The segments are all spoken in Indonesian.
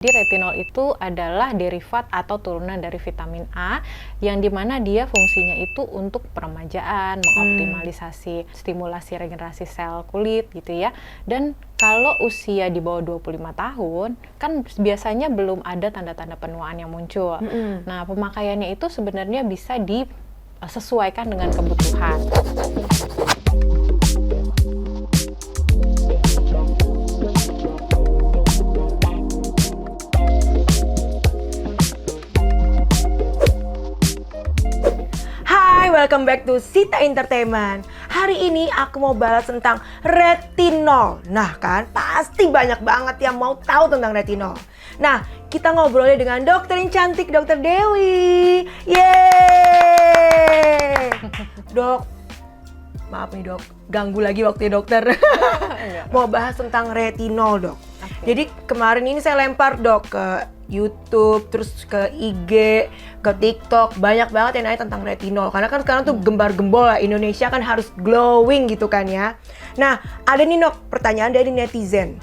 Jadi retinol itu adalah derivat atau turunan dari vitamin A yang dimana dia fungsinya itu untuk peremajaan, mengoptimalisasi stimulasi regenerasi sel kulit gitu ya. Dan kalau usia di bawah 25 tahun kan biasanya belum ada tanda-tanda penuaan yang muncul. Nah, pemakaiannya itu sebenarnya bisa disesuaikan dengan kebutuhan. Welcome back to Sita Entertainment. Hari ini aku mau bahas tentang retinol. Nah kan, pasti banyak banget yang mau tahu tentang retinol. Nah, kita ngobrolnya dengan dokter yang cantik, Dokter Dewi. Yeay! Dok, maaf nih dok, ganggu lagi waktunya dokter. Mau bahas tentang retinol dok. Jadi kemarin ini saya lempar dok ke YouTube, terus ke IG, ke TikTok, banyak banget yang nanya tentang retinol. Karena kan sekarang tuh gembar-gembor lah, Indonesia kan harus glowing gitu kan ya. Nah, ada nih dok, pertanyaan dari netizen.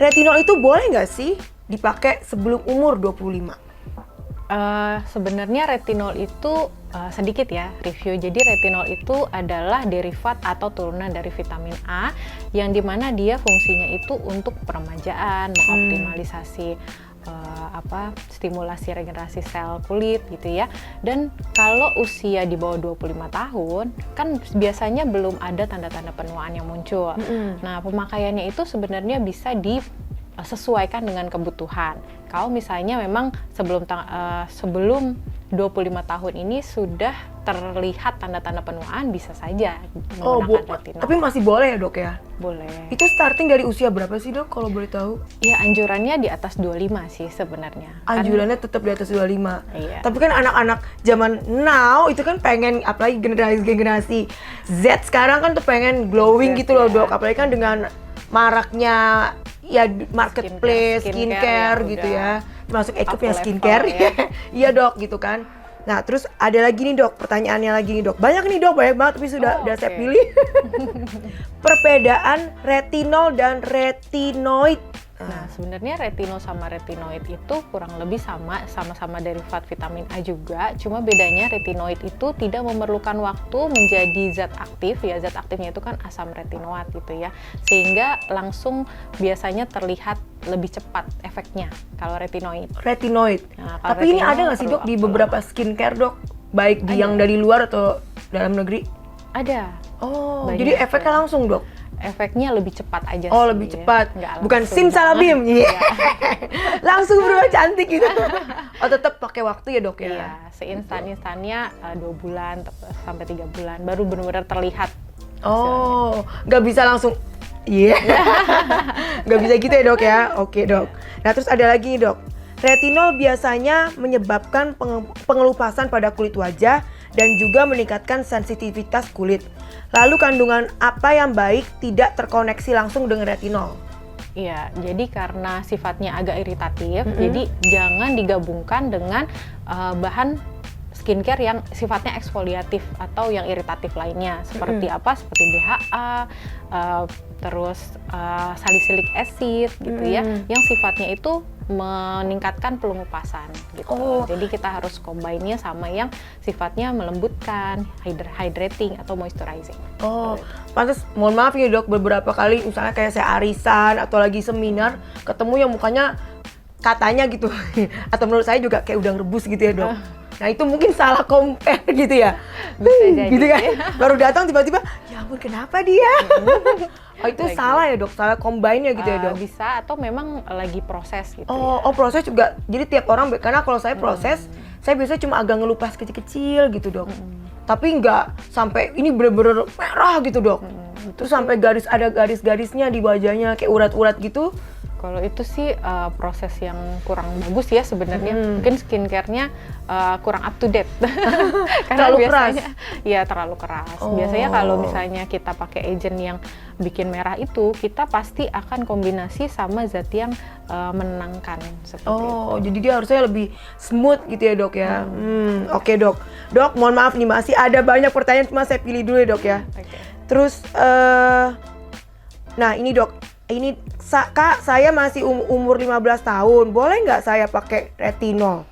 Retinol itu boleh nggak sih dipakai sebelum umur 25? Sebenarnya retinol itu sedikit ya review. Jadi retinol itu adalah derivat atau turunan dari vitamin A yang dimana dia fungsinya itu untuk peremajaan, mengoptimalisasi stimulasi regenerasi sel kulit gitu ya. Dan kalau usia di bawah 25 tahun kan biasanya belum ada tanda-tanda penuaan yang muncul. Nah, pemakaiannya itu sebenarnya bisa disesuaikan dengan kebutuhan. Kalau misalnya memang sebelum 25 tahun ini sudah terlihat tanda-tanda penuaan, bisa saja menggunakan retinol. Tapi masih boleh ya dok ya? Boleh. Itu starting dari usia berapa sih dok kalau boleh tahu? Ya, anjurannya di atas 25 sih sebenarnya. Anjurannya tetap di atas 25. Iya. Tapi kan anak-anak zaman now itu kan pengen, apalagi generasi Z sekarang kan tuh pengen glowing gitu loh dok. Apalagi kan dengan maraknya ya marketplace skincare gitu ya. Termasuk Ecup-nya skincare. Iya dok gitu kan. Nah, terus ada lagi nih dok, pertanyaannya lagi nih dok. Banyak nih dok, banyak banget tapi sudah saya pilih. Perbedaan retinol dan retinoid. Nah, sebenarnya retinol sama retinoid itu kurang lebih sama-sama derivat vitamin A juga. Cuma bedanya retinoid itu tidak memerlukan waktu menjadi zat aktif ya. Zat aktifnya itu kan asam retinoat gitu ya. Sehingga langsung biasanya terlihat lebih cepat efeknya kalau retinoid. Nah, tapi ini ada nggak sih dok di beberapa skincare dok? Baik di yang dari luar atau dalam negeri? Ada. Oh, jadi efeknya langsung dok? Efeknya lebih cepat aja. Oh, lebih cepat. Ya. Bukan simsalabim. Langsung berubah cantik gitu. Oh, tetap pakai waktu ya dok ya? Iya, seinstan-instannya 2 bulan sampai 3 bulan baru benar-benar terlihat. Oh, nggak bisa langsung. Iya. Nggak bisa gitu ya dok ya? Oke dok. Nah, terus ada lagi nih dok. Retinol biasanya menyebabkan pengelupasan pada kulit wajah dan juga meningkatkan sensitivitas kulit. Lalu kandungan apa yang baik tidak terkoneksi langsung dengan retinol? Iya, jadi karena sifatnya agak iritatif, jadi jangan digabungkan dengan bahan skincare yang sifatnya eksfoliatif atau yang iritatif lainnya. Seperti apa? Seperti BHA, terus salicylic acid gitu ya, yang sifatnya itu meningkatkan pengelupasan gitu. Jadi kita harus combine-nya sama yang sifatnya melembutkan, hydrating atau moisturizing. Pantes mohon maaf ya dok, beberapa kali misalnya kayak saya arisan atau lagi seminar ketemu yang mukanya katanya gitu atau menurut saya juga kayak udang rebus gitu ya dok. Nah itu mungkin salah compare gitu ya. Bisa jadi. Gitu kan. Baru datang tiba-tiba, ya ampun kenapa dia? Oh itu salah ya dok, salah combine-nya gitu ya dok? Bisa, atau memang lagi proses gitu. Proses juga, jadi tiap orang, karena kalau saya proses, saya biasanya cuma agak ngelupas kecil-kecil gitu dok. Tapi nggak sampai ini bener-bener merah gitu dok. Terus sampai ada garis-garisnya di wajahnya, kayak urat-urat gitu. Kalau itu sih proses yang kurang bagus ya sebenarnya. Mungkin skincare-nya kurang up to date. Karena terlalu biasanya keras? Iya, terlalu keras. Biasanya kalau misalnya kita pakai agent yang bikin merah itu, kita pasti akan kombinasi sama zat yang menenangkan seperti itu. Jadi dia harusnya lebih smooth gitu ya dok ya. Oke dok. Dok, mohon maaf nih, masih ada banyak pertanyaan, cuma saya pilih dulu ya dok ya. Terus, nah ini dok, ini Kak, saya masih umur 15 tahun, boleh nggak saya pakai retinol?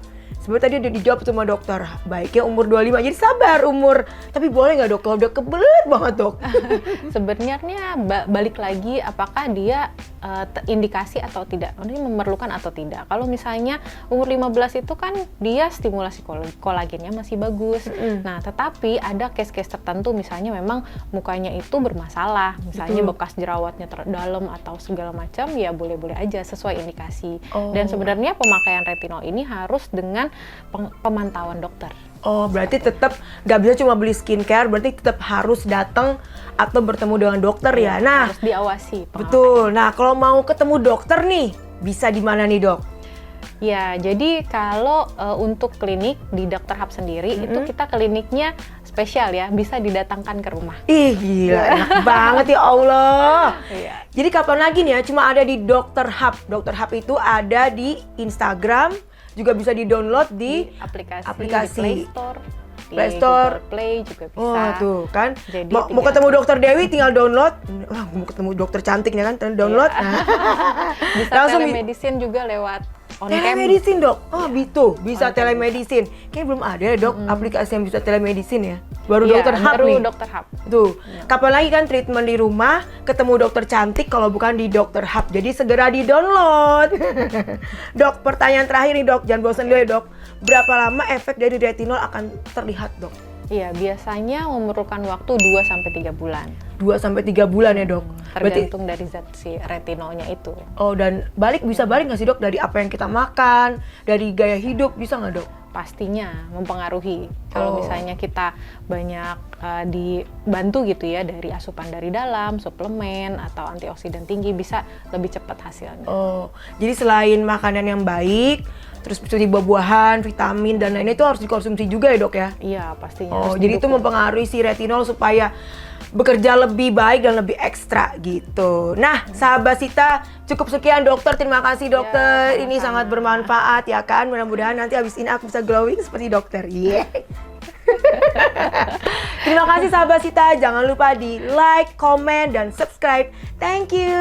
Sebenarnya tadi udah dijawab sama dokter, baiknya umur 25, jadi sabar umur. Tapi boleh nggak dok, kalau udah kebelet banget dok? Sebenarnya balik lagi apakah dia indikasi atau tidak, ini memerlukan atau tidak. Kalau misalnya umur 15 itu kan dia stimulasi kolagennya masih bagus. Nah, tetapi ada case-case tertentu misalnya memang mukanya itu bermasalah, misalnya bekas jerawatnya dalam atau segala macam, ya boleh-boleh aja sesuai indikasi. Dan sebenarnya pemakaian retinol ini harus dengan pemantauan dokter. Oh, berarti tetap nggak bisa cuma beli skincare, berarti tetap harus datang atau bertemu dengan dokter ya. Nah, harus diawasi. Betul. Nah, kalau mau ketemu dokter nih, bisa di mana nih dok? Ya, jadi kalau untuk klinik di Dr. Hub sendiri itu kita kliniknya spesial ya, bisa didatangkan ke rumah. Ih gila, enak banget ya Allah. Iya. Jadi kapan lagi nih ya, cuma ada di Dr. Hub. Dr. Hub itu ada di Instagram, juga bisa di-download di aplikasi. aplikasi. Di Play Store, di Play Store. Google Play juga bisa. Oh tuh kan, Jadi mau tinggal- ketemu dokter Dewi tinggal download. Wah, mau ketemu dokter cantiknya kan, download. Iya. Nah. Bisa Langsung telemedicine juga lewat on-cam. Telemedicine dok, oh gitu, bisa telemedicine. Kayaknya belum ada ya dok aplikasi yang bisa telemedicine ya. Baru Iya, dokter Hub baru nih. Dr. Hub. Tuh, kapan lagi kan treatment di rumah, ketemu dokter cantik kalau bukan di Dr. Hub. Jadi segera di-download. Dok, pertanyaan terakhir nih dok, jangan bosan dulu ya dok. Berapa lama efek dari retinol akan terlihat dok? Iya, biasanya memerlukan waktu 2-3 bulan. 2-3 bulan ya dok? Berarti, Tergantung dari zat si retinolnya itu. oh dan bisa balik nggak sih dok dari apa yang kita makan, dari gaya hidup, bisa nggak dok? Pastinya mempengaruhi. Kalau Oh. misalnya kita banyak dibantu gitu ya dari asupan dari dalam, suplemen atau antioksidan tinggi, bisa lebih cepat hasilnya. Oh, jadi selain makanan yang baik, terus seperti buah-buahan, vitamin dan lainnya itu harus dikonsumsi juga ya dok ya? Iya, pastinya. Oh, harus jadi itu didukung. mempengaruhi si retinol supaya bekerja lebih baik dan lebih ekstra gitu. Nah, sahabat Sita, cukup sekian dokter. Terima kasih dokter. Ya, Ini sama-sama. sangat bermanfaat ya kan. Mudah-mudahan nanti habis ini aku bisa glowing seperti dokter. Yeah. Terima kasih sahabat Sita. Jangan lupa di like, comment, dan subscribe. Thank you.